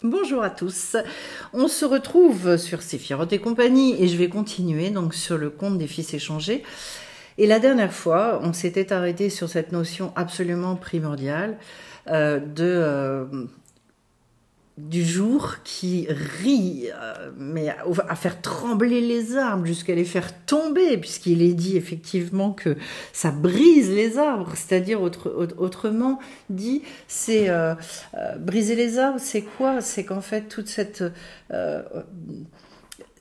Bonjour à tous, on se retrouve sur Séphiroth et compagnie et je vais continuer donc sur le conte des fils échangés. Et la dernière fois, on s'était arrêté sur cette notion absolument primordiale du jour qui rit, mais à faire trembler les arbres jusqu'à les faire tomber, puisqu'il est dit effectivement que ça brise les arbres, c'est-à-dire autrement dit, c'est briser les arbres, c'est quoi? C'est qu'en fait toute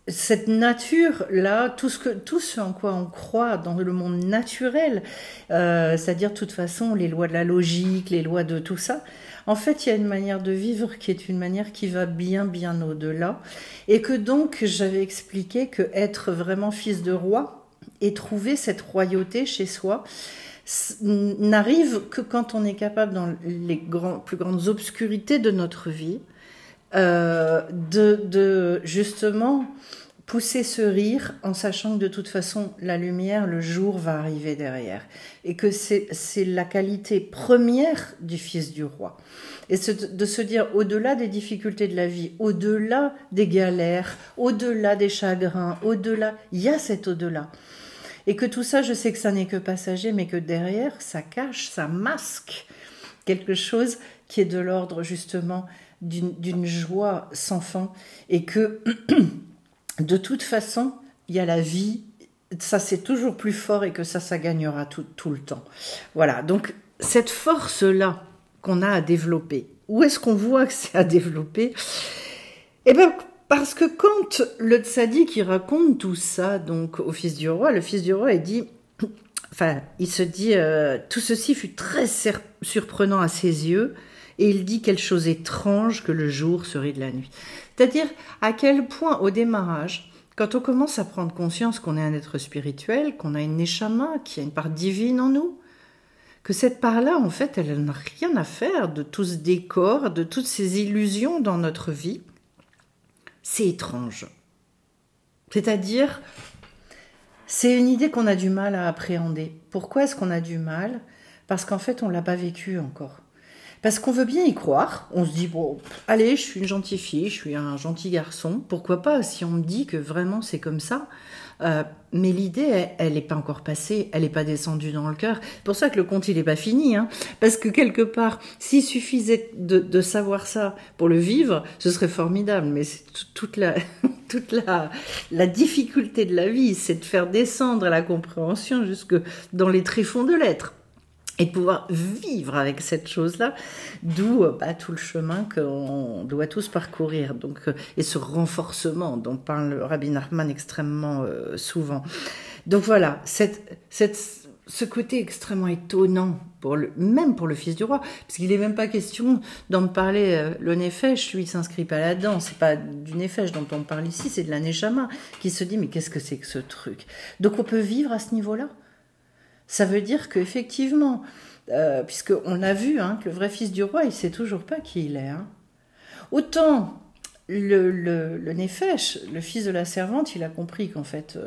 cette nature-là, tout ce en quoi on croit dans le monde naturel, c'est-à-dire de toute façon les lois de la logique, les lois de tout ça, en fait il y a une manière de vivre qui est une manière qui va bien bien au-delà, et que donc j'avais expliqué que être vraiment fils de roi et trouver cette royauté chez soi n'arrive que quand on est capable dans les plus grandes obscurités de notre vie, de justement pousser ce rire en sachant que de toute façon la lumière, le jour va arriver derrière, et que c'est la qualité première du fils du roi, et de se dire au-delà des difficultés de la vie, au-delà des galères, au-delà des chagrins, au-delà, il y a cet au-delà, et que tout ça, je sais que ça n'est que passager, mais que derrière ça cache, ça masque quelque chose qui est de l'ordre justement d'une joie sans fin, et que de toute façon il y a la vie, ça c'est toujours plus fort, et que ça gagnera tout le temps. Voilà, donc cette force là qu'on a à développer, où est-ce qu'on voit que c'est à développer? Eh bien parce que quand le tzaddik il raconte tout ça donc au fils du roi, le fils du roi il dit, enfin il se dit tout ceci fut très surprenant à ses yeux. Et il dit quelle chose étrange que le jour se rit de la nuit. C'est-à-dire à quel point au démarrage, quand on commence à prendre conscience qu'on est un être spirituel, qu'on a une neshama, qu'il y a une part divine en nous, que cette part-là, en fait, elle n'a rien à faire de tout ce décor, de toutes ces illusions dans notre vie, c'est étrange. C'est-à-dire, c'est une idée qu'on a du mal à appréhender. Pourquoi est-ce qu'on a du mal? Parce qu'en fait, on ne l'a pas vécu encore. Parce qu'on veut bien y croire, on se dit, bon, allez, je suis une gentille fille, je suis un gentil garçon, pourquoi pas si on me dit que vraiment c'est comme ça, mais l'idée, elle n'est pas encore passée, elle n'est pas descendue dans le cœur. C'est pour ça que le conte, il n'est pas fini, hein, parce que quelque part, s'il suffisait de savoir ça pour le vivre, ce serait formidable, mais c'est toute la difficulté de la vie, c'est de faire descendre la compréhension jusque dans les tréfonds de l'être. Et de pouvoir vivre avec cette chose-là, d'où tout le chemin qu'on doit tous parcourir. Donc, et ce renforcement dont parle Rabbi Nachman extrêmement souvent. Donc voilà, ce côté extrêmement étonnant, même pour le fils du roi, parce qu'il n'est même pas question d'en parler. Le Nefesh, lui, il ne s'inscrit pas là-dedans. C'est pas du Nefesh dont on parle ici, c'est de la Neshama qui se dit, mais qu'est-ce que c'est que ce truc? Donc on peut vivre à ce niveau-là. Ça veut dire qu'effectivement, puisqu'on a vu que le vrai fils du roi, il ne sait toujours pas qui il est. Hein. Autant le Nefesh, le fils de la servante, il a compris qu'en fait,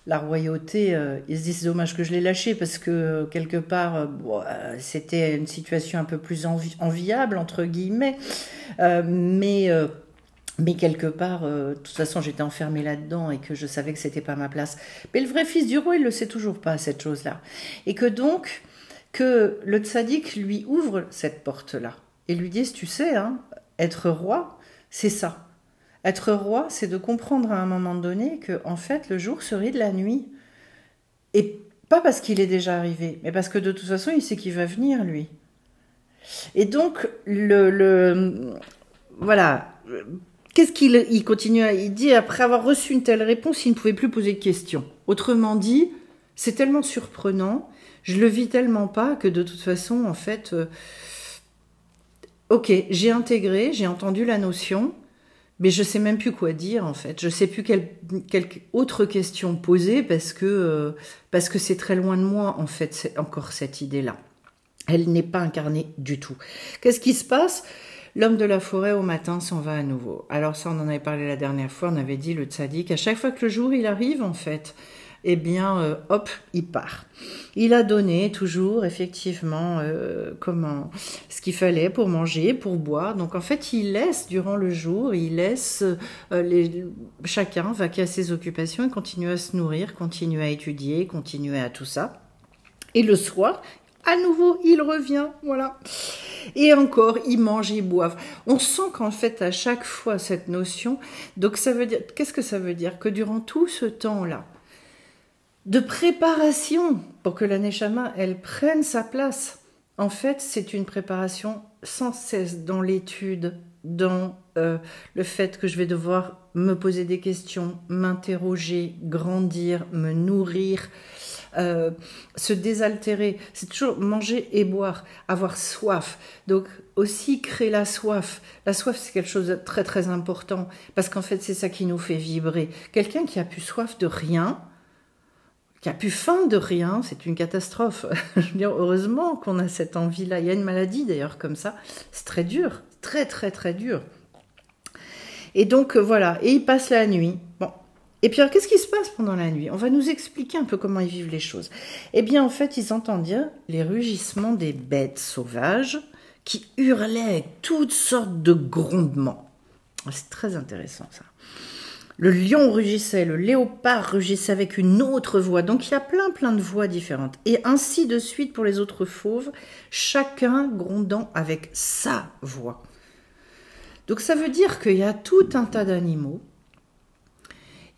la royauté, il se dit c'est dommage que je l'ai lâché, parce que quelque part, c'était une situation un peu plus enviable, entre guillemets, mais quelque part, de toute façon, j'étais enfermée là-dedans et que je savais que c'était pas ma place. Mais le vrai fils du roi, il le sait toujours pas, cette chose-là. Et que donc, que le tzaddik lui ouvre cette porte-là et lui dise, tu sais, être roi, c'est ça. Être roi, c'est de comprendre à un moment donné que, en fait, le jour se rit de la nuit. Et pas parce qu'il est déjà arrivé, mais parce que de toute façon, il sait qu'il va venir, lui. Et donc, voilà. Qu'est-ce qu'il continue il dit, après avoir reçu une telle réponse, il ne pouvait plus poser de questions. Autrement dit, c'est tellement surprenant, je le vis tellement pas que de toute façon, en fait, ok, j'ai intégré, j'ai entendu la notion, mais je sais même plus quoi dire en fait. Je sais plus quelle autre question poser, parce que c'est très loin de moi en fait, encore cette idée-là. Elle n'est pas incarnée du tout. Qu'est-ce qui se passe ? L'homme de la forêt au matin s'en va à nouveau. Alors ça, on en avait parlé la dernière fois, on avait dit le tzaddik, à chaque fois que le jour il arrive en fait, eh bien, hop, il part. Il a donné toujours, effectivement, ce qu'il fallait pour manger, pour boire. Donc, en fait, il laisse, durant le jour, il laisse chacun vaquer à ses occupations et continuer à se nourrir, continuer à étudier, continuer à tout ça. Et le soir, à nouveau, il revient, voilà. Et encore, ils mangent, ils boivent. On sent qu'en fait, à chaque fois, cette notion, donc ça veut dire, qu'est-ce que ça veut dire? Que durant tout ce temps-là, de préparation pour que la Neshama, elle prenne sa place, en fait, c'est une préparation sans cesse dans l'étude, dans le fait que je vais devoir me poser des questions, m'interroger, grandir, me nourrir, se désaltérer. C'est toujours manger et boire, avoir soif. Donc aussi créer la soif. La soif, c'est quelque chose de très très important parce qu'en fait, c'est ça qui nous fait vibrer. Quelqu'un qui a plus soif de rien, qui a plus faim de rien, c'est une catastrophe. Je veux dire, heureusement qu'on a cette envie-là. Il y a une maladie d'ailleurs comme ça. C'est très dur, très très très dur. Et donc voilà, et ils passent la nuit. Bon. Et puis alors, qu'est-ce qui se passe pendant la nuit? On va nous expliquer un peu comment ils vivent les choses. Eh bien, en fait, ils entendent dire les rugissements des bêtes sauvages qui hurlaient avec toutes sortes de grondements. C'est très intéressant ça. Le lion rugissait, le léopard rugissait avec une autre voix. Donc il y a plein de voix différentes. Et ainsi de suite pour les autres fauves, chacun grondant avec sa voix. Donc ça veut dire qu'il y a tout un tas d'animaux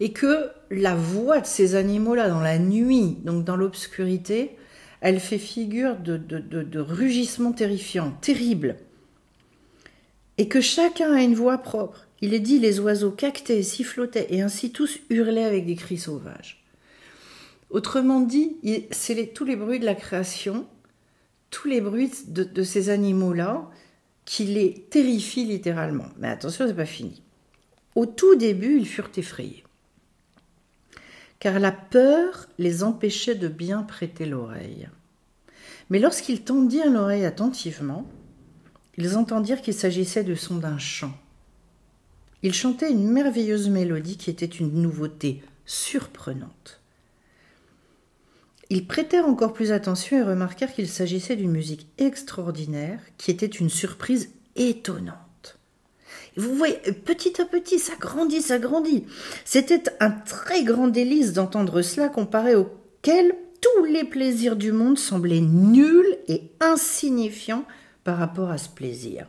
et que la voix de ces animaux-là dans la nuit, donc dans l'obscurité, elle fait figure de rugissement terrifiant, terrible. Et que chacun a une voix propre. Il est dit, les oiseaux caquetaient, sifflotaient, et ainsi tous hurlaient avec des cris sauvages. Autrement dit, c'est tous les bruits de la création, tous les bruits de ces animaux-là, qui les terrifient littéralement. Mais attention, c'est pas fini. Au tout début, ils furent effrayés. Car la peur les empêchait de bien prêter l'oreille. Mais lorsqu'ils tendirent l'oreille attentivement, ils entendirent qu'il s'agissait du son d'un chant. Ils chantaient une merveilleuse mélodie qui était une nouveauté surprenante. Ils prêtèrent encore plus attention et remarquèrent qu'il s'agissait d'une musique extraordinaire qui était une surprise étonnante. Vous voyez, petit à petit, ça grandit, ça grandit. C'était un très grand délice d'entendre cela comparé auquel tous les plaisirs du monde semblaient nuls et insignifiants par rapport à ce plaisir.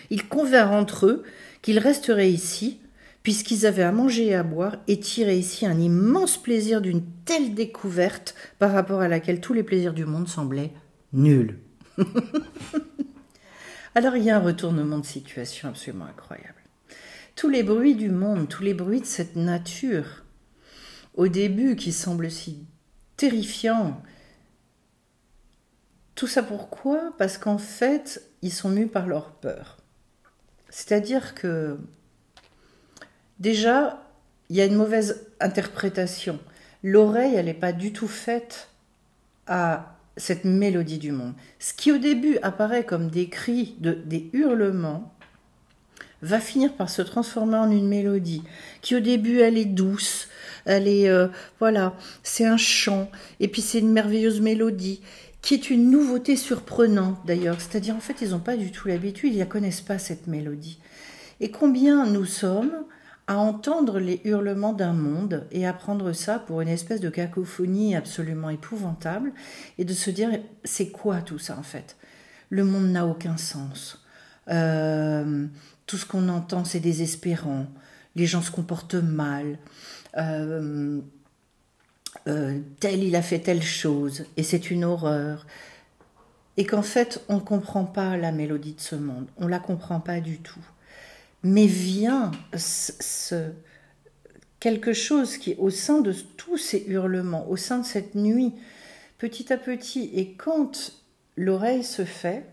Ils convinrent entre eux qu'ils resteraient ici, puisqu'ils avaient à manger et à boire, et tiraient ici un immense plaisir d'une telle découverte par rapport à laquelle tous les plaisirs du monde semblaient nuls. Alors il y a un retournement de situation absolument incroyable. Tous les bruits du monde, tous les bruits de cette nature, au début qui semblent si terrifiants, tout ça pourquoi? Parce qu'en fait, ils sont mus par leur peur. C'est-à-dire que, déjà, il y a une mauvaise interprétation. L'oreille, elle n'est pas du tout faite à cette mélodie du monde. Ce qui, au début, apparaît comme des cris, des hurlements, va finir par se transformer en une mélodie qui, au début, elle est douce, elle est, voilà, c'est un chant, et puis c'est une merveilleuse mélodie, qui est une nouveauté surprenante d'ailleurs, c'est-à-dire en fait ils n'ont pas du tout l'habitude, ils ne la connaissent pas cette mélodie. Et combien nous sommes à entendre les hurlements d'un monde et à prendre ça pour une espèce de cacophonie absolument épouvantable et de se dire c'est quoi tout ça en fait? Le monde n'a aucun sens, tout ce qu'on entend c'est désespérant, les gens se comportent mal, tel il a fait telle chose et c'est une horreur, et qu'en fait on ne comprend pas la mélodie de ce monde, on ne la comprend pas du tout, mais vient quelque chose qui est au sein de tous ces hurlements, au sein de cette nuit, petit à petit, et quand l'oreille se fait,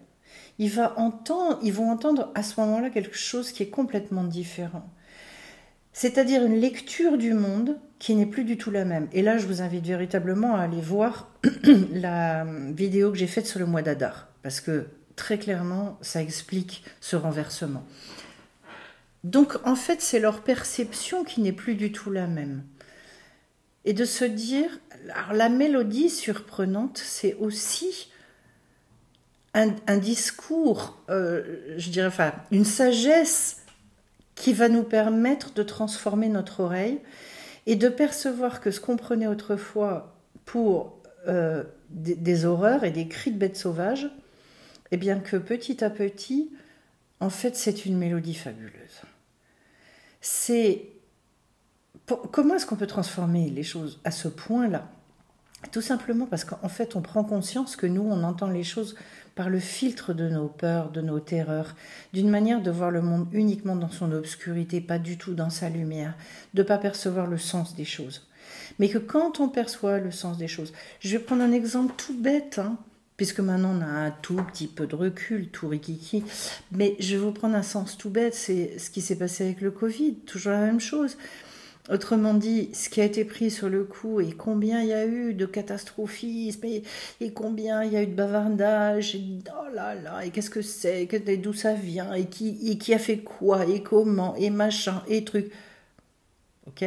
ils vont entendre à ce moment-là quelque chose qui est complètement différent. C'est-à-dire une lecture du monde qui n'est plus du tout la même. Et là, je vous invite véritablement à aller voir la vidéo que j'ai faite sur le mois d'Adar, parce que très clairement, ça explique ce renversement. Donc, en fait, c'est leur perception qui n'est plus du tout la même. et de se dire, alors la mélodie surprenante, c'est aussi un discours, je dirais, enfin, une sagesse qui va nous permettre de transformer notre oreille et de percevoir que ce qu'on prenait autrefois pour des horreurs et des cris de bêtes sauvages, eh bien que petit à petit, en fait, c'est une mélodie fabuleuse. Comment est-ce qu'on peut transformer les choses à ce point-là? Tout simplement parce qu'en fait, on prend conscience que nous, on entend les choses par le filtre de nos peurs, de nos terreurs, d'une manière de voir le monde uniquement dans son obscurité, pas du tout dans sa lumière, de ne pas percevoir le sens des choses. Mais que quand on perçoit le sens des choses, je vais prendre un exemple tout bête, puisque maintenant on a un tout petit peu de recul, tout rikiki, mais je vais vous prendre un sens tout bête, c'est ce qui s'est passé avec le Covid, toujours la même chose. Autrement dit, ce qui a été pris sur le coup et combien il y a eu de catastrophisme et combien il y a eu de bavardage, et oh là là, et qu'est-ce que c'est, d'où ça vient, et qui a fait quoi, et comment, et machin, et truc. Ok?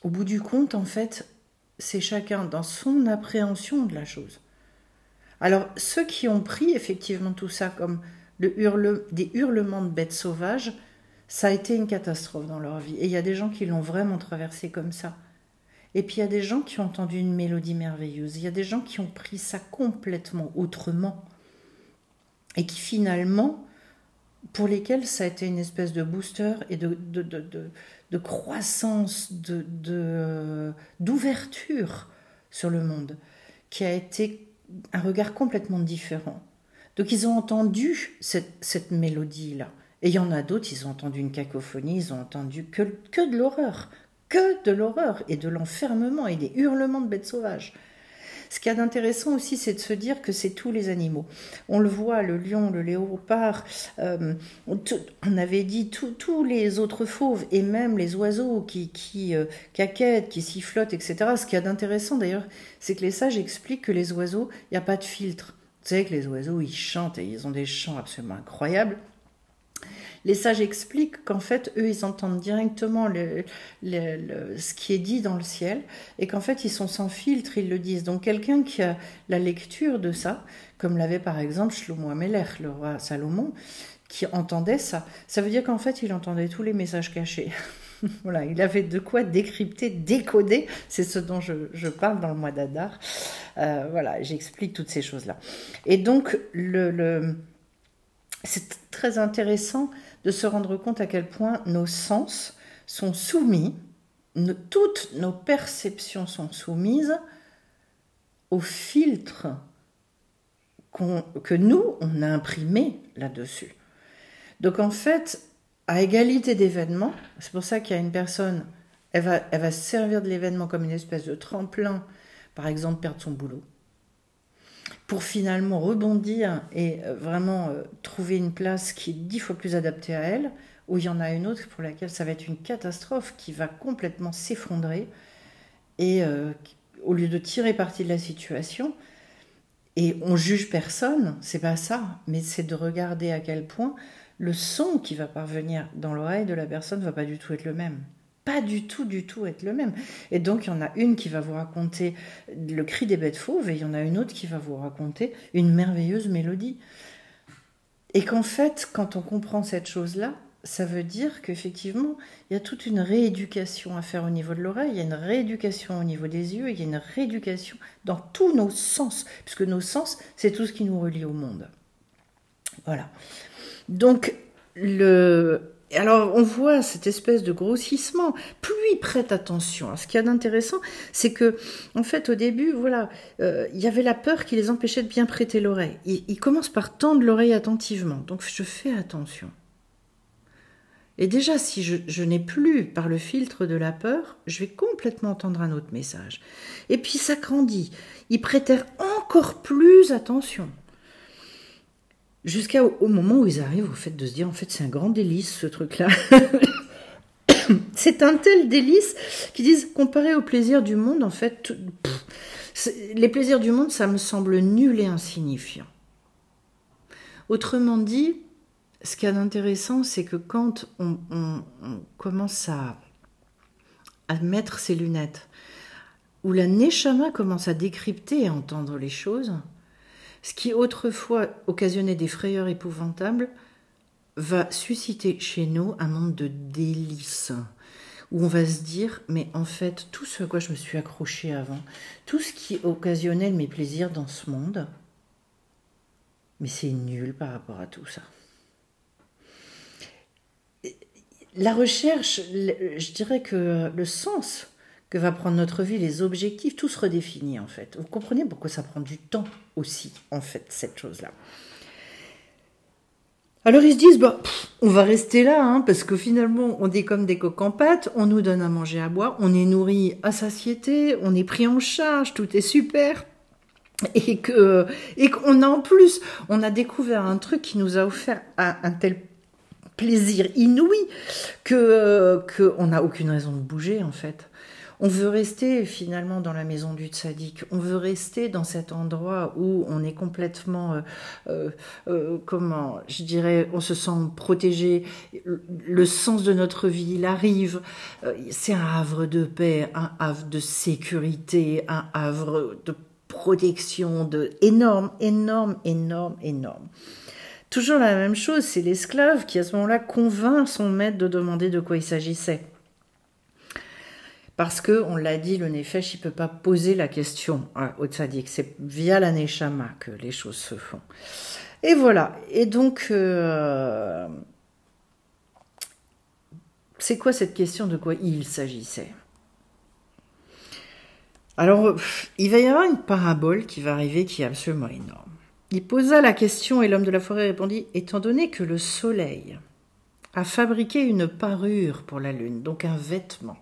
Au bout du compte, en fait, c'est chacun dans son appréhension de la chose. Alors, ceux qui ont pris effectivement tout ça comme des hurlements de bêtes sauvages, ça a été une catastrophe dans leur vie. Et il y a des gens qui l'ont vraiment traversé comme ça. Et puis il y a des gens qui ont entendu une mélodie merveilleuse. Il y a des gens qui ont pris ça complètement autrement. Et qui finalement, pour lesquels ça a été une espèce de booster et de croissance, d'ouverture sur le monde, qui a été un regard complètement différent. Donc ils ont entendu cette mélodie-là. Et il y en a d'autres, ils ont entendu une cacophonie, ils ont entendu que de l'horreur et de l'enfermement et des hurlements de bêtes sauvages. Ce qu'il y a d'intéressant aussi, c'est de se dire que c'est tous les animaux. On le voit, le lion, le léopard, on avait dit tous les autres fauves et même les oiseaux qui caquettent, qui sifflotent, etc. Ce qu'il y a d'intéressant d'ailleurs, c'est que les sages expliquent que les oiseaux, il n'y a pas de filtre. Vous savez que les oiseaux, ils chantent et ils ont des chants absolument incroyables. Les sages expliquent qu'en fait, eux, ils entendent directement ce qui est dit dans le ciel et qu'en fait, ils sont sans filtre, ils le disent. Donc, quelqu'un qui a la lecture de ça, comme l'avait par exemple Shlomo Amelech, le roi Salomon, qui entendait ça, ça veut dire qu'en fait, il entendait tous les messages cachés. Voilà, il avait de quoi décrypter, décoder. C'est ce dont je parle dans le mois d'Adar. Voilà, j'explique toutes ces choses-là. Et donc, c'est très intéressant de se rendre compte à quel point nos sens sont soumis, toutes nos perceptions sont soumises au filtre que nous, on a imprimé là-dessus. Donc en fait, à égalité d'événements, c'est pour ça qu'il y a une personne, elle va se servir de l'événement comme une espèce de tremplin, par exemple perdre son boulot, pour finalement rebondir et vraiment trouver une place qui est 10 fois plus adaptée à elle, où il y en a une autre pour laquelle ça va être une catastrophe qui va complètement s'effondrer, et au lieu de tirer parti de la situation, et on juge personne, c'est pas ça, mais c'est de regarder à quel point le son qui va parvenir dans l'oreille de la personne ne va pas du tout être le même. Pas du tout être le même. Et donc, il y en a une qui va vous raconter le cri des bêtes fauves et il y en a une autre qui va vous raconter une merveilleuse mélodie. Et qu'en fait, quand on comprend cette chose-là, ça veut dire qu'effectivement, il y a toute une rééducation à faire au niveau de l'oreille, il y a une rééducation au niveau des yeux, il y a une rééducation dans tous nos sens, puisque nos sens, c'est tout ce qui nous relie au monde. Voilà. Donc, alors, on voit cette espèce de grossissement. Plus ils prêtent attention. Alors, ce qu'il y a d'intéressant, c'est que, en fait, au début, voilà, il y avait la peur qui les empêchait de bien prêter l'oreille. Ils commencent par tendre l'oreille attentivement. Donc, je fais attention. Et déjà, si je n'ai plus par le filtre de la peur, je vais complètement entendre un autre message. Et puis, ça grandit. Ils prêtèrent encore plus attention. Jusqu'au moment où ils arrivent au fait de se dire, en fait, c'est un grand délice, ce truc-là. C'est un tel délice qu'ils disent, comparé au plaisir du monde, en fait, les plaisirs du monde, ça me semble nul et insignifiant. Autrement dit, ce qu'il y a d'intéressant, c'est que quand on commence à mettre ses lunettes, où la Neshama commence à décrypter et à entendre les choses, ce qui autrefois occasionnait des frayeurs épouvantables, va susciter chez nous un monde de délices, où on va se dire, mais en fait, tout ce à quoi je me suis accrochée avant, tout ce qui occasionnait mes plaisirs dans ce monde, mais c'est nul par rapport à tout ça. La recherche, je dirais que le sens que va prendre notre vie, les objectifs, tout se redéfinit en fait. Vous comprenez pourquoi ça prend du temps aussi, en fait, cette chose-là. Alors ils se disent, on va rester là, hein, parce que finalement, on est comme des coqs en pâte, on nous donne à manger, à boire, on est nourri à satiété, on est pris en charge, tout est super. Et qu'on a en plus, on a découvert un truc qui nous a offert un tel plaisir inouï qu'on n'a aucune raison de bouger en fait. On veut rester finalement dans la maison du tzaddik, on veut rester dans cet endroit où on est complètement, comment, je dirais, on se sent protégé, le sens de notre vie, il arrive, c'est un havre de paix, un havre de sécurité, un havre de protection, énorme. Toujours la même chose, c'est l'esclave qui à ce moment-là convainc son maître de demander de quoi il s'agissait. Parce que, on l'a dit, le Nefesh, il ne peut pas poser la question au tzaddik. C'est via la Neshama que les choses se font. Et voilà. Et donc, c'est quoi cette question de quoi il s'agissait? Alors, il va y avoir une parabole qui va arriver qui est absolument énorme. Il posa la question et l'homme de la forêt répondit « Étant donné que le soleil a fabriqué une parure pour la lune, donc un vêtement,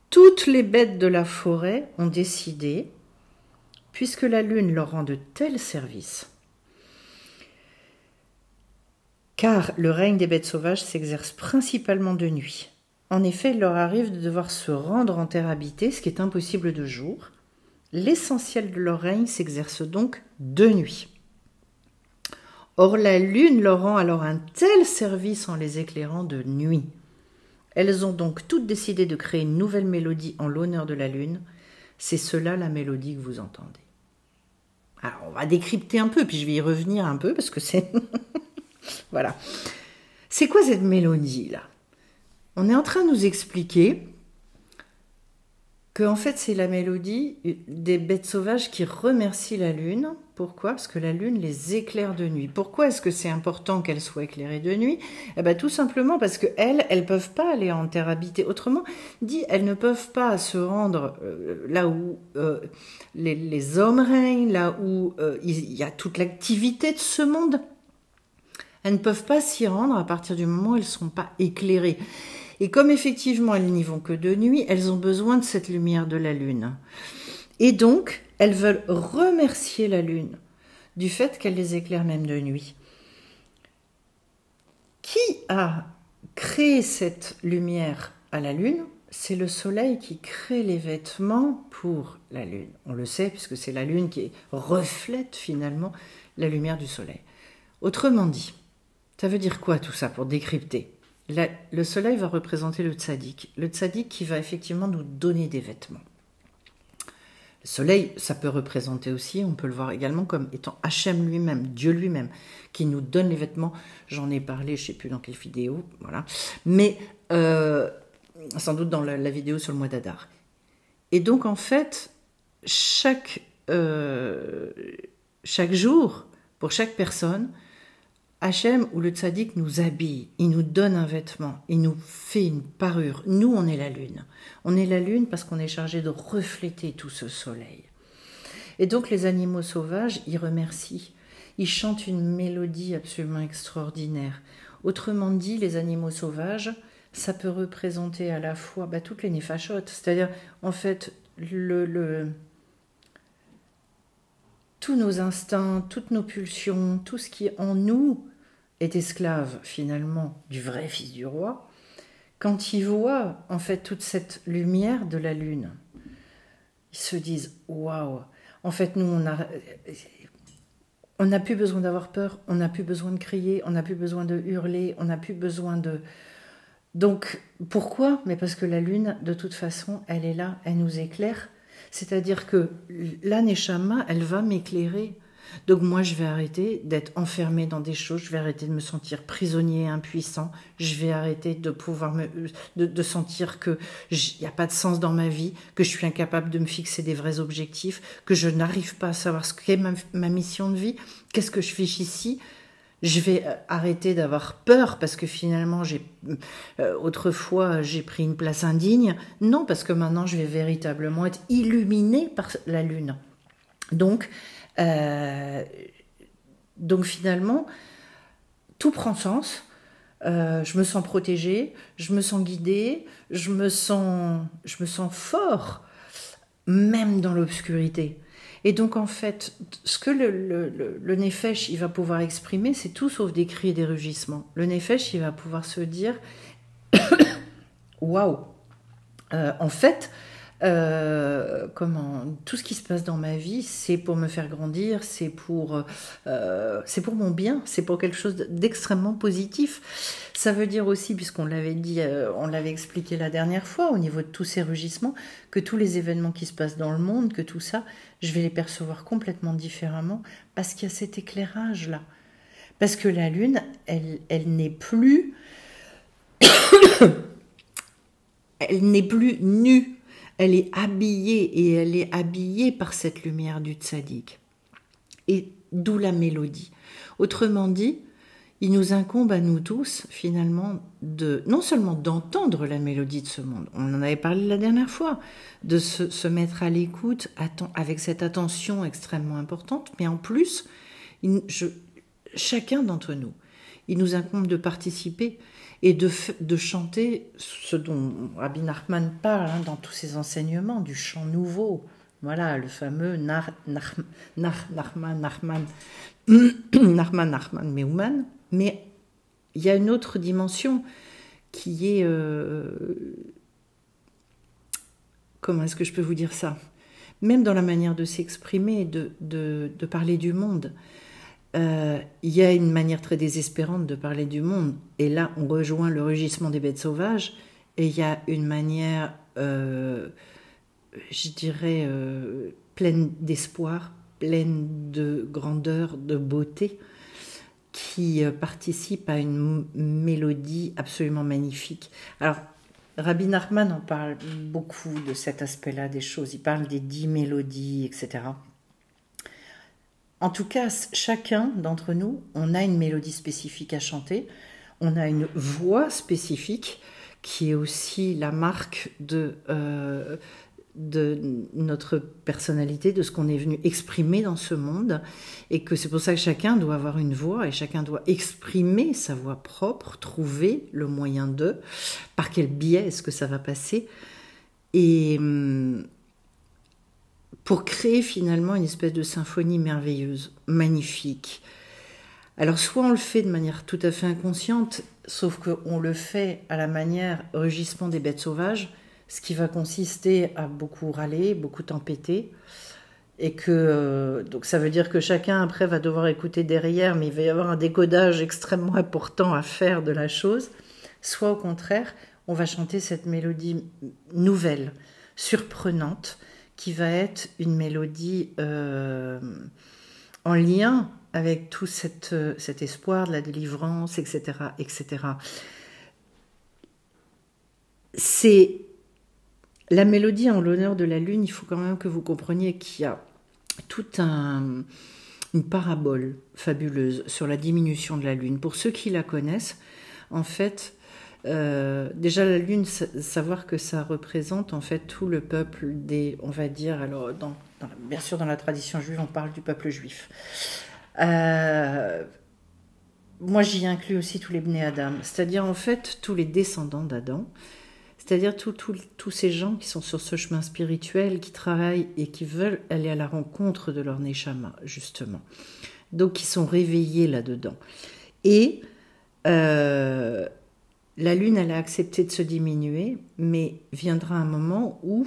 toutes les bêtes de la forêt ont décidé, puisque la lune leur rend de tels services, car le règne des bêtes sauvages s'exerce principalement de nuit. En effet, il leur arrive de devoir se rendre en terre habitée, ce qui est impossible de jour. L'essentiel de leur règne s'exerce donc de nuit. Or, la lune leur rend alors un tel service en les éclairant de nuit. Elles ont donc toutes décidé de créer une nouvelle mélodie en l'honneur de la lune. C'est cela la mélodie que vous entendez. Alors, on va décrypter un peu, puis je vais y revenir un peu, parce que c'est... Voilà. C'est quoi cette mélodie-là? On est en train de nous expliquer que en fait c'est la mélodie des bêtes sauvages qui remercient la lune. Pourquoi? Parce que la lune les éclaire de nuit. Pourquoi est-ce que c'est important qu'elle soit éclairée de nuit? Eh bien, tout simplement parce que elles peuvent pas aller en terre habitée. Autrement dit, elles ne peuvent pas se rendre là où les hommes règnent, là où il y a toute l'activité de ce monde. Elles ne peuvent pas s'y rendre à partir du moment où elles ne sont pas éclairées. Et comme effectivement elles n'y vont que de nuit, elles ont besoin de cette lumière de la lune. Et donc, elles veulent remercier la lune du fait qu'elle les éclaire même de nuit. Qui a créé cette lumière à la lune? C'est le soleil qui crée les vêtements pour la lune. On le sait puisque c'est la lune qui reflète finalement la lumière du soleil. Autrement dit, ça veut dire quoi tout ça pour décrypter? Le soleil va représenter le tzaddik qui va effectivement nous donner des vêtements. Le soleil, ça peut représenter aussi, on peut le voir également comme étant Hachem lui-même, Dieu lui-même, qui nous donne les vêtements. J'en ai parlé, je ne sais plus dans quelle vidéo, voilà. Mais sans doute dans la vidéo sur le mois d'Adar. Et donc en fait, chaque jour, pour chaque personne, Hachem ou le tzaddik nous habille, il nous donne un vêtement, il nous fait une parure. Nous, on est la lune. On est la lune parce qu'on est chargé de refléter tout ce soleil. Et donc les animaux sauvages, ils remercient. Ils chantent une mélodie absolument extraordinaire. Autrement dit, les animaux sauvages, ça peut représenter à la fois toutes les néfachotes, c'est-à-dire en fait tous nos instincts, toutes nos pulsions, tout ce qui en nous est esclave finalement du vrai fils du roi, quand ils voient en fait toute cette lumière de la lune, ils se disent waouh, en fait nous on n'a plus besoin d'avoir peur, on n'a plus besoin de crier, on n'a plus besoin de hurler, on n'a plus besoin Donc, pourquoi? Mais parce que la lune, de toute façon, elle est là, elle nous éclaire. C'est-à-dire que la Neshama, elle va m'éclairer. Donc moi, je vais arrêter d'être enfermée dans des choses, je vais arrêter de me sentir prisonnier et impuissant, je vais arrêter de pouvoir de sentir que il n'y a pas de sens dans ma vie, que je suis incapable de me fixer des vrais objectifs, que je n'arrive pas à savoir ce qu'est ma mission de vie, qu'est-ce que je fais ici. Je vais arrêter d'avoir peur parce que finalement, autrefois, j'ai pris une place indigne. Non, parce que maintenant, je vais véritablement être illuminée par la lune. Donc finalement, tout prend sens. Je me sens protégée, je me sens guidée, je me sens fort, même dans l'obscurité. Et donc en fait, ce que le Nefesh il va pouvoir exprimer, c'est tout sauf des cris et des rugissements. Le Nefesh il va pouvoir se dire, waouh, en fait, tout ce qui se passe dans ma vie, c'est pour me faire grandir, c'est pour mon bien, c'est pour quelque chose d'extrêmement positif. Ça veut dire aussi, puisqu'on l'avait dit, on l'avait expliqué la dernière fois, au niveau de tous ces rugissements, que tous les événements qui se passent dans le monde, que tout ça, je vais les percevoir complètement différemment, parce qu'il y a cet éclairage-là. Parce que la lune, elle n'est plus... elle n'est plus nue. Elle est habillée, et elle est habillée par cette lumière du tzaddik. Et d'où la mélodie. Autrement dit, il nous incombe à nous tous, finalement, non seulement d'entendre la mélodie de ce monde, on en avait parlé la dernière fois, de se mettre à l'écoute avec cette attention extrêmement importante, mais en plus, chacun d'entre nous, il nous incombe de participer et de chanter ce dont Rabbi Nachman parle dans tous ses enseignements, du chant nouveau. Voilà, le fameux Nachman Meuman. Mais il y a une autre dimension qui est... comment est-ce que je peux vous dire ça? Même dans la manière de s'exprimer, de parler du monde. Il y a une manière très désespérante de parler du monde, et là on rejoint le rugissement des bêtes sauvages, et il y a une manière, je dirais, pleine d'espoir, pleine de grandeur, de beauté, qui participe à une mélodie absolument magnifique. Alors, Rabbi Nachman en parle beaucoup de cet aspect-là des choses, il parle des 10 mélodies, etc. En tout cas, chacun d'entre nous, on a une mélodie spécifique à chanter, on a une voix spécifique qui est aussi la marque de notre personnalité, de ce qu'on est venu exprimer dans ce monde, et que c'est pour ça que chacun doit avoir une voix, et chacun doit exprimer sa voix propre, trouver le moyen de, par quel biais est-ce que ça va passer, et... pour créer finalement une espèce de symphonie merveilleuse, magnifique. Alors soit on le fait de manière tout à fait inconsciente, sauf qu'on le fait à la manière rugissement des bêtes sauvages, ce qui va consister à beaucoup râler, beaucoup tempêter, et que donc ça veut dire que chacun après va devoir écouter derrière, mais il va y avoir un décodage extrêmement important à faire de la chose, soit au contraire, on va chanter cette mélodie nouvelle, surprenante, qui va être une mélodie en lien avec tout cet espoir de la délivrance, etc., etc. C'est la mélodie en l'honneur de la lune. Il faut quand même que vous compreniez qu'il y a toute une parabole fabuleuse sur la diminution de la lune. Pour ceux qui la connaissent, en fait, déjà la lune, savoir que ça représente en fait tout le peuple des, on va dire, alors bien sûr dans la tradition juive on parle du peuple juif. Moi j'y inclus aussi tous les Bnei Adam, c'est-à-dire en fait tous les descendants d'Adam, c'est-à-dire tous ces gens qui sont sur ce chemin spirituel, qui travaillent et qui veulent aller à la rencontre de leur Neshama justement, donc qui sont réveillés là-dedans. Et la lune, elle a accepté de se diminuer, mais viendra un moment où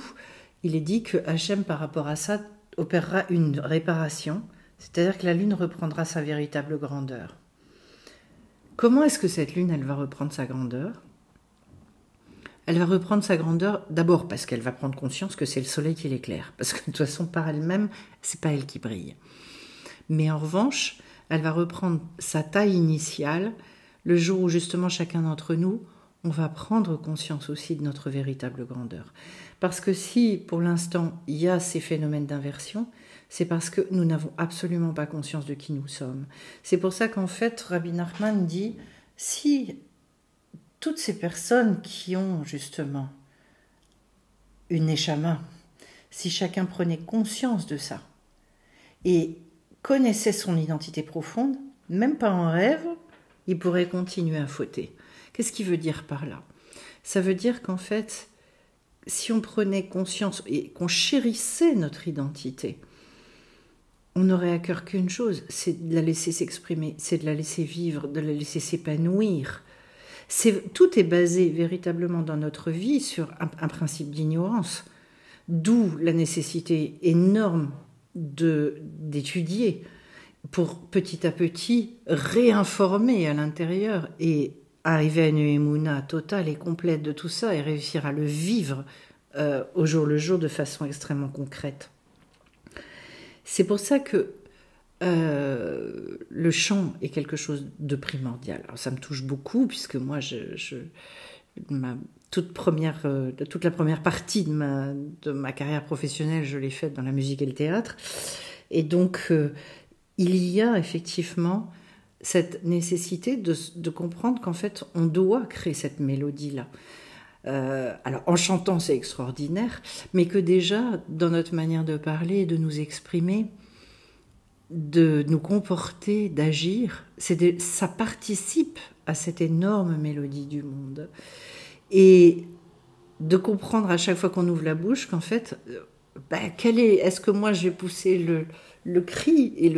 il est dit que Hachem, par rapport à ça, opérera une réparation, c'est-à-dire que la lune reprendra sa véritable grandeur. Comment est-ce que cette lune, elle va reprendre sa grandeur? elle va reprendre sa grandeur d'abord parce qu'elle va prendre conscience que c'est le soleil qui l'éclaire. Parce que de toute façon, par elle-même, c'est pas elle qui brille. Mais en revanche, elle va reprendre sa taille initiale le jour où justement chacun d'entre nous, on va prendre conscience aussi de notre véritable grandeur. Parce que si, pour l'instant, il y a ces phénomènes d'inversion, c'est parce que nous n'avons absolument pas conscience de qui nous sommes. C'est pour ça qu'en fait, Rabbi Nachman dit, si toutes ces personnes qui ont justement une neshama, si chacun prenait conscience de ça et connaissait son identité profonde, même pas en rêve, il pourrait continuer à fauter. Qu'est-ce qu'il veut dire par là? Ça veut dire qu'en fait, si on prenait conscience et qu'on chérissait notre identité, on n'aurait à cœur qu'une chose, c'est de la laisser s'exprimer, c'est de la laisser vivre, de la laisser s'épanouir. Tout est basé véritablement dans notre vie sur un principe d'ignorance, d'où la nécessité énorme d'étudier pour petit à petit réinformer à l'intérieur et arriver à une émouna totale et complète de tout ça et réussir à le vivre au jour le jour de façon extrêmement concrète. C'est pour ça que le chant est quelque chose de primordial. Alors ça me touche beaucoup puisque moi, toute la première partie de ma carrière professionnelle, je l'ai faite dans la musique et le théâtre. Et donc, il y a effectivement cette nécessité de comprendre qu'en fait, on doit créer cette mélodie-là. Alors, en chantant, c'est extraordinaire, mais que déjà, dans notre manière de parler, de nous exprimer, de nous comporter, d'agir, ça participe à cette énorme mélodie du monde. Et de comprendre à chaque fois qu'on ouvre la bouche qu'en fait, est-ce que moi je vais pousser le cri et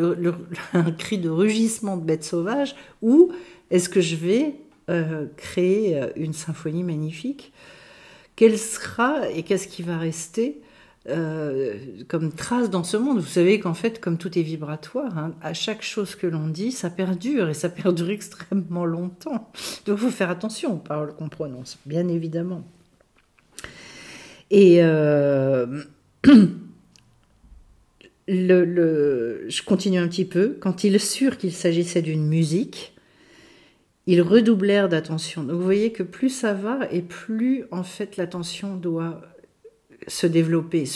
un cri de rugissement de bête sauvage, ou est-ce que je vais créer une symphonie magnifique? Quelle sera et qu'est-ce qui va rester comme trace dans ce monde? Vous savez qu'en fait, comme tout est vibratoire, hein, à chaque chose que l'on dit, ça perdure, et ça perdure extrêmement longtemps. Donc il faut faire attention aux paroles qu'on prononce, bien évidemment. Et je continue un petit peu. Quand ils surent qu'il s'agissait d'une musique, ils redoublèrent d'attention. Donc vous voyez que plus ça va et plus en fait l'attention doit se développer.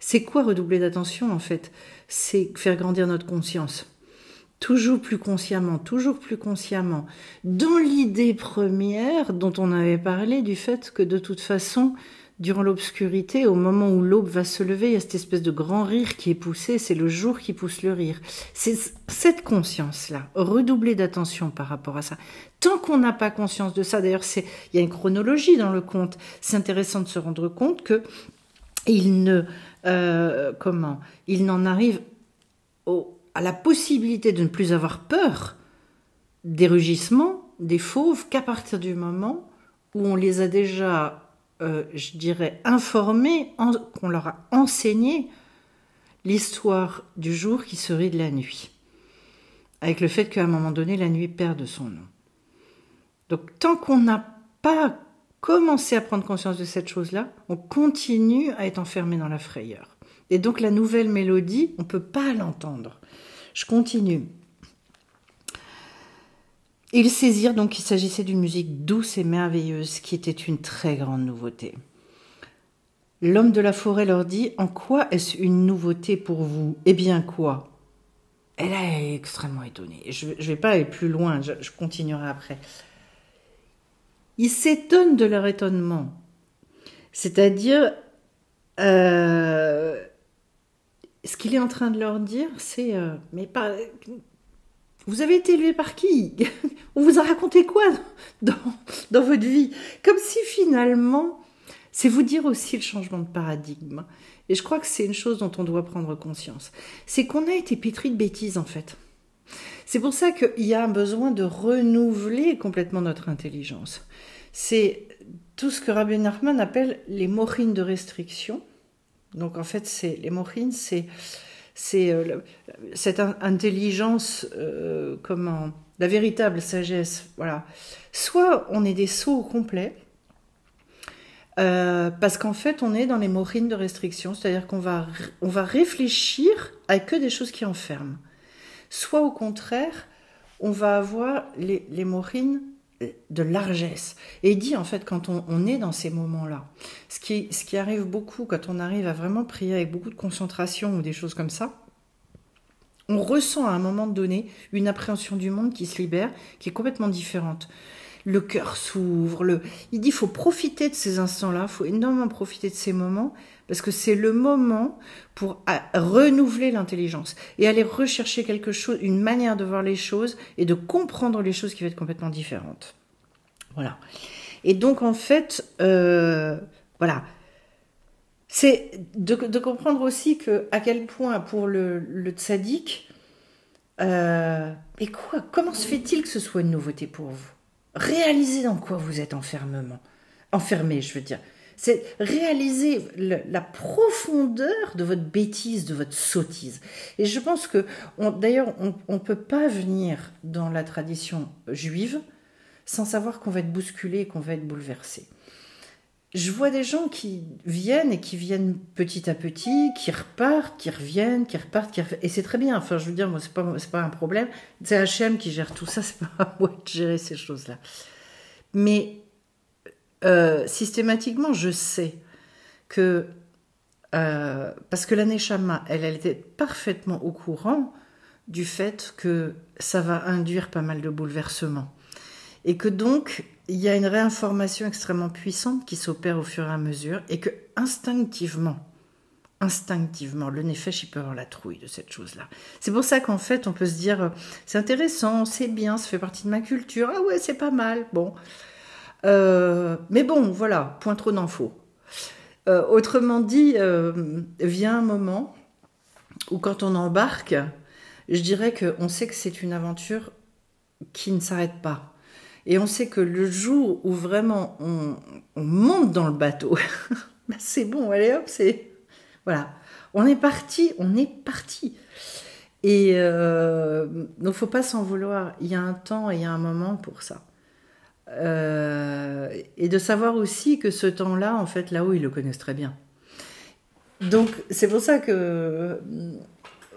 C'est quoi redoubler d'attention en fait? C'est faire grandir notre conscience. Toujours plus consciemment, dans l'idée première dont on avait parlé du fait que de toute façon, durant l'obscurité, au moment où l'aube va se lever, il y a cette espèce de grand rire qui est poussé, c'est le jour qui pousse le rire. C'est cette conscience-là, redoubler d'attention par rapport à ça. Tant qu'on n'a pas conscience de ça, d'ailleurs, il y a une chronologie dans le conte, c'est intéressant de se rendre compte que il n'en arrive à la possibilité de ne plus avoir peur des rugissements, des fauves, qu'à partir du moment où on les a déjà je dirais, informés, qu'on leur a enseigné l'histoire du jour qui serait de la nuit. Avec le fait qu'à un moment donné, la nuit perde son nom. Donc, tant qu'on n'a pas commencé à prendre conscience de cette chose-là, on continue à être enfermé dans la frayeur. Et donc, la nouvelle mélodie, on ne peut pas l'entendre. Je continue. Ils saisirent donc qu'il s'agissait d'une musique douce et merveilleuse qui était une très grande nouveauté. L'homme de la forêt leur dit « En quoi est-ce une nouveauté pour vous ? Eh bien quoi ?» Elle est extrêmement étonnée. Je ne vais pas aller plus loin, je continuerai après. Ils s'étonnent de leur étonnement. C'est-à-dire, ce qu'il est en train de leur dire, c'est « Mais pas... » Vous avez été élevé par qui? On vous a raconté quoi dans votre vie? Comme si finalement, c'est vous dire aussi le changement de paradigme. Et je crois que c'est une chose dont on doit prendre conscience. C'est qu'on a été pétri de bêtises en fait. C'est pour ça qu'il y a un besoin de renouveler complètement notre intelligence. C'est tout ce que Rabbi Nachman appelle les mochines de restriction. Donc en fait, les mochines, c'est cette intelligence, la véritable sagesse, voilà. Soit on est des sots complets, Parce qu'en fait, on est dans les moorines de restriction, c'est-à-dire on va réfléchir à que des choses qui enferment. Soit au contraire, on va avoir les moorines de largesse. Et il dit, en fait, quand on est dans ces moments-là, ce qui arrive beaucoup, quand on arrive à vraiment prier avec beaucoup de concentration ou des choses comme ça, on ressent à un moment donné une appréhension du monde qui se libère, qui est complètement différente. Le cœur s'ouvre. Il dit qu'il faut profiter de ces instants-là, il faut énormément profiter de ces moments, parce que c'est le moment pour renouveler l'intelligence et aller rechercher quelque chose, une manière de voir les choses et de comprendre les choses qui va être complètement différente. Voilà. Et donc, en fait, voilà. C'est de comprendre aussi à quel point, pour le tzaddik, comment se fait-il que ce soit une nouveauté pour vous? Réalisez dans quoi vous êtes enfermé, je veux dire. C'est réaliser la profondeur de votre bêtise, de votre sottise. Et je pense que, d'ailleurs, on ne peut pas venir dans la tradition juive sans savoir qu'on va être bousculé et qu'on va être bouleversé. Je vois des gens qui viennent petit à petit, qui repartent, qui reviennent, qui repartent, et c'est très bien. Enfin, je veux dire, moi, c'est pas un problème. C'est Hachem qui gère tout ça, c'est pas à moi de gérer ces choses-là. Mais systématiquement, je sais que parce que la Neshama, elle était parfaitement au courant du fait que ça va induire pas mal de bouleversements. Et que donc, il y a une réinformation extrêmement puissante qui s'opère au fur et à mesure, et que instinctivement, le Nefesh, il peut avoir la trouille de cette chose-là. C'est pour ça qu'en fait, on peut se dire, c'est intéressant, c'est bien, ça fait partie de ma culture, ah ouais, c'est pas mal, bon. Mais bon, voilà, point trop d'en faut. Autrement dit, vient un moment où quand on embarque, je dirais qu'on sait que c'est une aventure qui ne s'arrête pas. Et on sait que le jour où vraiment on monte dans le bateau, ben c'est bon, allez hop, voilà, on est parti. Et donc faut pas s'en vouloir. Il y a un temps et il y a un moment pour ça. Et de savoir aussi que ce temps-là, en fait, là-haut, ils le connaissent très bien. Donc c'est pour ça que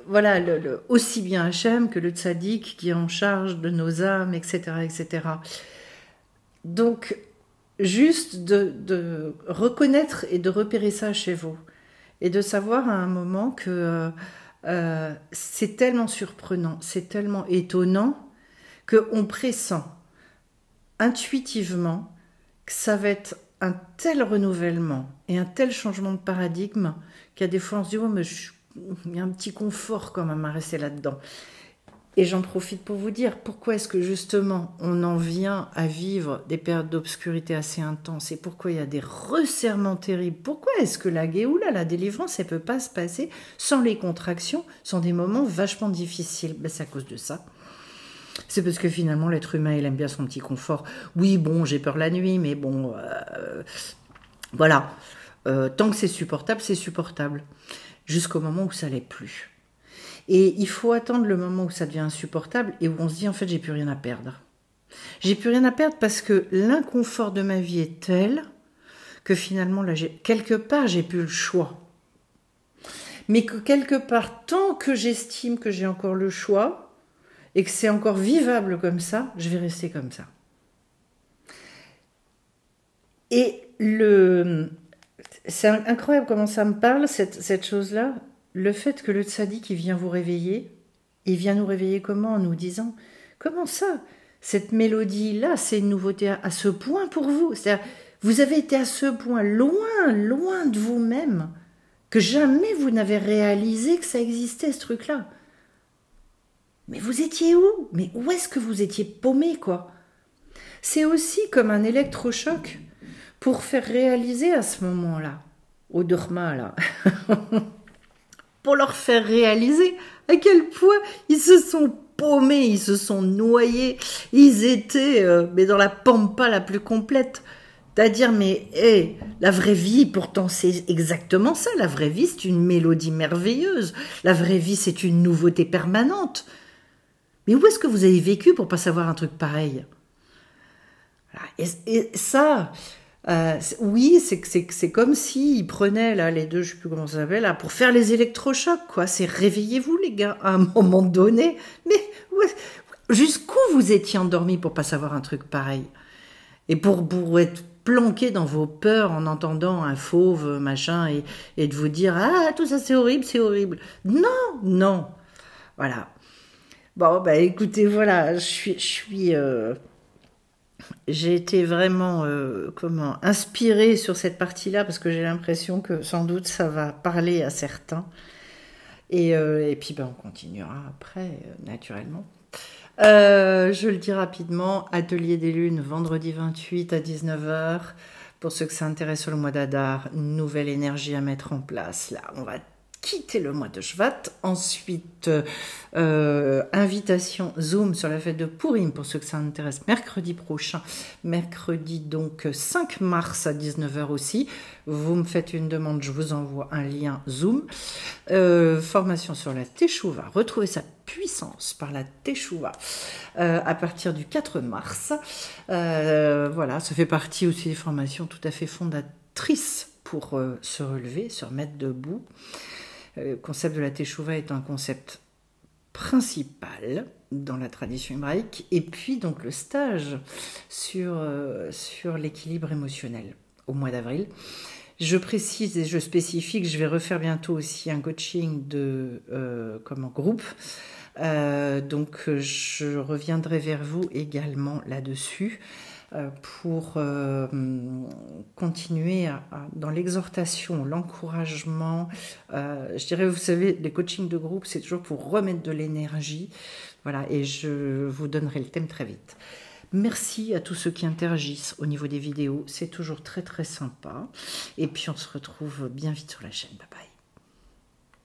voilà, aussi bien Hachem que le tzaddik qui est en charge de nos âmes, etc., etc. Donc, juste de reconnaître et de repérer ça chez vous, et de savoir à un moment que c'est tellement surprenant, c'est tellement étonnant, qu'on pressent intuitivement que ça va être un tel renouvellement et un tel changement de paradigme qu'à des fois on se dit « oh, mais il y a un petit confort quand même à rester là-dedans ». Et j'en profite pour vous dire pourquoi est-ce que justement on en vient à vivre des périodes d'obscurité assez intenses et pourquoi il y a des resserrements terribles. Pourquoi est-ce que la Géoula, la délivrance, elle ne peut pas se passer sans les contractions, sans des moments vachement difficiles? Ben, c'est à cause de ça. C'est parce que finalement l'être humain il aime bien son petit confort. Oui, bon, j'ai peur la nuit, mais bon, voilà. Tant que c'est supportable. Jusqu'au moment où ça l'est plus. Et il faut attendre le moment où ça devient insupportable et où on se dit en fait j'ai plus rien à perdre. J'ai plus rien à perdre parce que l'inconfort de ma vie est tel que finalement là quelque part j'ai plus le choix. Mais que quelque part tant que j'estime que j'ai encore le choix et que c'est encore vivable comme ça, je vais rester comme ça. Et c'est incroyable comment ça me parle cette chose-là. Le fait que le tzaddik, il vient vous réveiller, il vient nous réveiller comment? En nous disant, comment ça? Cette mélodie-là, c'est une nouveauté à ce point pour vous. C'est-à-dire, vous avez été à ce point loin de vous-même, que jamais vous n'avez réalisé que ça existait, ce truc-là. Mais vous étiez où? Mais où est-ce que vous étiez paumé, quoi? C'est aussi comme un électrochoc pour faire réaliser à ce moment-là, au Dorma, là, pour leur faire réaliser à quel point ils se sont paumés, ils se sont noyés, ils étaient mais dans la pampa la plus complète. C'est-à-dire, mais la vraie vie, pourtant c'est exactement ça, la vraie vie c'est une mélodie merveilleuse, la vraie vie c'est une nouveauté permanente. Mais où est-ce que vous avez vécu pour pas savoir un truc pareil? Et ça, Oui, c'est comme si ils prenaient là les deux, je sais plus comment ça s'appelle là, pour faire les électrochocs quoi. C'est réveillez-vous les gars à un moment donné. Mais jusqu'où vous étiez endormis pour pas savoir un truc pareil et pour être planqué dans vos peurs en entendant un fauve machin et de vous dire ah tout ça c'est horrible c'est horrible. Non non voilà. Bon bah écoutez voilà j'ai été vraiment inspirée sur cette partie-là parce que j'ai l'impression que sans doute ça va parler à certains. Et puis ben, on continuera après, naturellement. Je le dis rapidement, Atelier des Lunes, vendredi 28 à 19h. Pour ceux que ça intéresse sur le mois d'Adar, nouvelle énergie à mettre en place. Là, on va quitter le mois de Shvat. Ensuite, invitation Zoom sur la fête de Pourim pour ceux que ça intéresse mercredi prochain. Mercredi donc 5 mars à 19h aussi. Vous me faites une demande, je vous envoie un lien Zoom. Formation sur la Teshuvah. Retrouver sa puissance par la Teshuvah à partir du 4 mars. Voilà, ça fait partie aussi des formations tout à fait fondatrices pour se relever, se remettre debout. Le concept de la Teshuvah est un concept principal dans la tradition hébraïque. Et puis donc le stage sur l'équilibre émotionnel au mois d'avril. Je précise et je spécifie que je vais refaire bientôt aussi un coaching de groupe. Donc je reviendrai vers vous également là-dessus pour continuer dans l'exhortation, l'encouragement. Je dirais, vous savez, les coachings de groupe, c'est toujours pour remettre de l'énergie. Voilà, et je vous donnerai le thème très vite. Merci à tous ceux qui interagissent au niveau des vidéos, c'est toujours très très sympa. Et puis on se retrouve bien vite sur la chaîne. Bye bye.